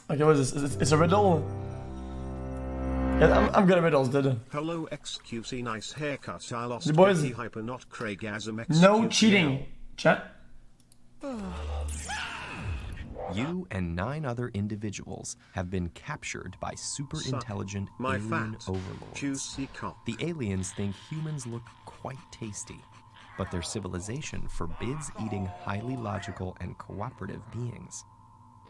Okay, what is this? It's a riddle? Yeah, I'm good at riddles, dude. Hello xQc, nice haircut. I lost The boys. Katie hyper, not Craigasm xQc. No cheating. Chat. You and 9 other individuals have been captured by super intelligent alien overlords. Juicy cock. The aliens think humans look quite tasty, but their civilization forbids eating highly logical and cooperative beings.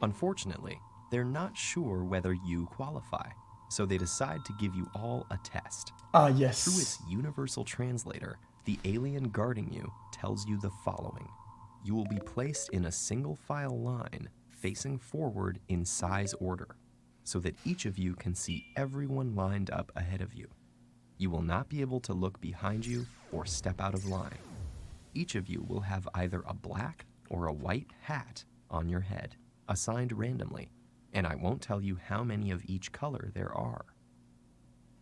Unfortunately, they're not sure whether you qualify, so they decide to give you all a test. Ah, yes. Through its universal translator, the alien guarding you tells you the following. You will be placed in a single file line facing forward in size order, so that each of you can see everyone lined up ahead of you. You will not be able to look behind you or step out of line. Each of you will have either a black or a white hat on your head, assigned randomly, and I won't tell you how many of each color there are.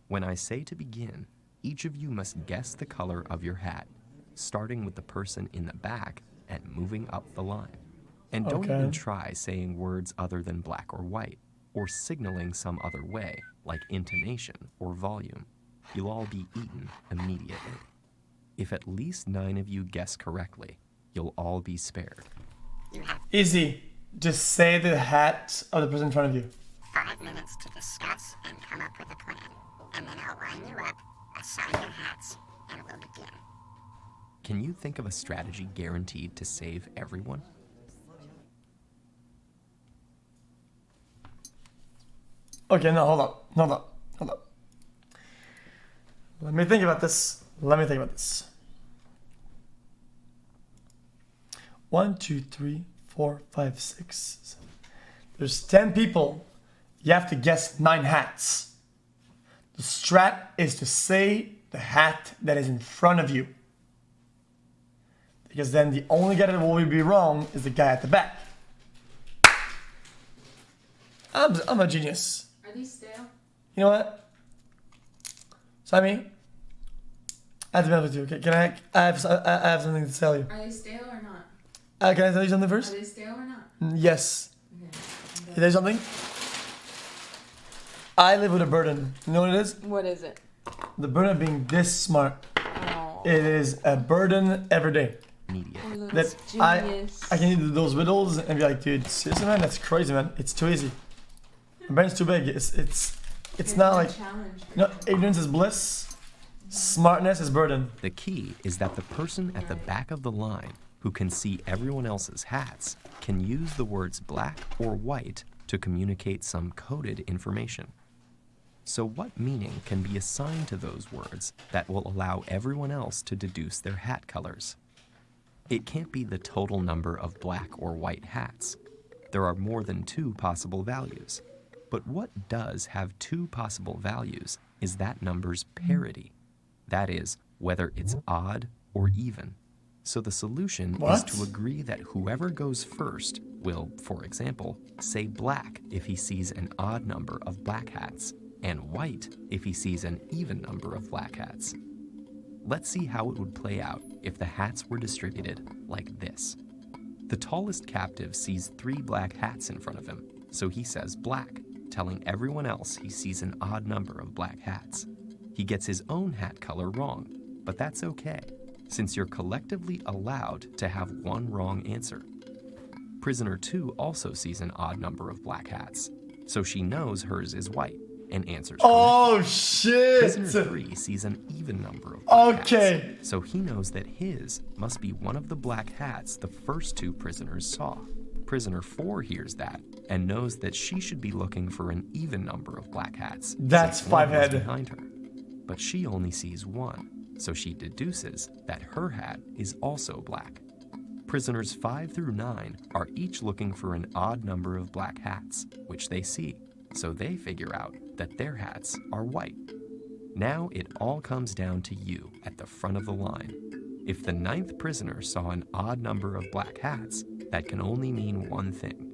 When I say to begin, each of you must guess the color of your hat, starting with the person in the back and moving up the line. And don't even try saying words other than black or white, or signaling some other way, like intonation or volume. You'll all be eaten immediately. If at least 9 of you guess correctly, you'll all be spared. Easy. Just say the hat of the person in front of you. 5 minutes to discuss and come up with a plan. And then I'll line you up, assign your hats, and we'll begin. Can you think of a strategy guaranteed to save everyone? Okay, no, hold up. Let me think about this. 1, 2, 3, 4, 5, 6, 7. There's 10 people. You have to guess 9 hats. The strat is to say the hat that is in front of you. Because then the only guy that will be wrong is the guy at the back. I'm a genius. Are these stale? You know what? Sammy, I have to be honest with you. Okay? Can I have something to tell you. Are they stale or not? Can I tell you something Are first? they stale or not? Yes. Okay. Can I tell you something? I live with a burden. You know what it is? What is it? The burden of being this smart. Oh. It is a burden every day. Immediately. That I can do those riddles and be like, dude, seriously, man, that's crazy, man. It's too easy. My brain's too big. It's not like, ignorance is bliss. Smartness is burden. The key is that the person at the back of the line who can see everyone else's hats can use the words black or white to communicate some coded information. So what meaning can be assigned to those words that will allow everyone else to deduce their hat colors? It can't be the total number of black or white hats. There are more than 2 possible values. But what does have 2 possible values is that number's parity. That is, whether it's odd or even. So the solution is to agree that whoever goes first will, for example, say black if he sees an odd number of black hats, and white if he sees an even number of black hats. Let's see how it would play out if the hats were distributed like this. The tallest captive sees 3 black hats in front of him, so he says black, telling everyone else he sees an odd number of black hats. He gets his own hat color wrong, but that's okay, since you're collectively allowed to have 1 wrong answer. Prisoner 2 also sees an odd number of black hats, so she knows hers is white and answers correctly. Oh, shit! Prisoner 3 sees an even number of black hats, so he knows that his must be one of the black hats the first 2 prisoners saw. Prisoner 4 hears that and knows that she should be looking for an even number of black hats. That's 5 head behind her. But she only sees 1, so she deduces that her hat is also black. Prisoners 5 through 9 are each looking for an odd number of black hats, which they see, so they figure out that their hats are white. Now it all comes down to you at the front of the line. If the 9th prisoner saw an odd number of black hats, that can only mean one thing.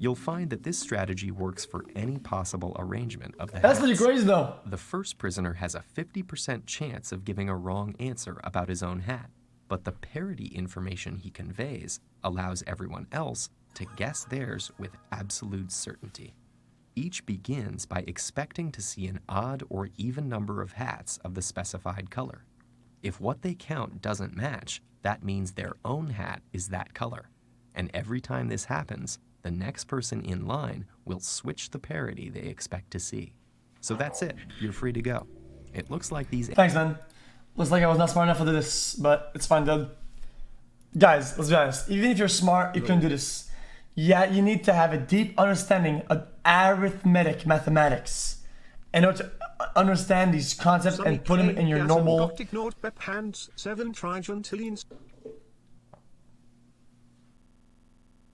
You'll find that this strategy works for any possible arrangement of the hats. That's pretty crazy, though. The first prisoner has a 50% chance of giving a wrong answer about his own hat, but the parity information he conveys allows everyone else to guess theirs with absolute certainty. Each begins by expecting to see an odd or even number of hats of the specified color. If what they count doesn't match, that means their own hat is that color. And every time this happens, the next person in line will switch the parody they expect to see. So that's it. You're free to go. It looks like these... Thanks, man. Looks like I was not smart enough to do this, but it's fine, dude. Guys, let's be honest. Even if you're smart, you can do this. Yeah, you need to have a deep understanding of arithmetic mathematics in order to understand these concepts and put them in your normal... Ignored Pep hands 7 trigentillions.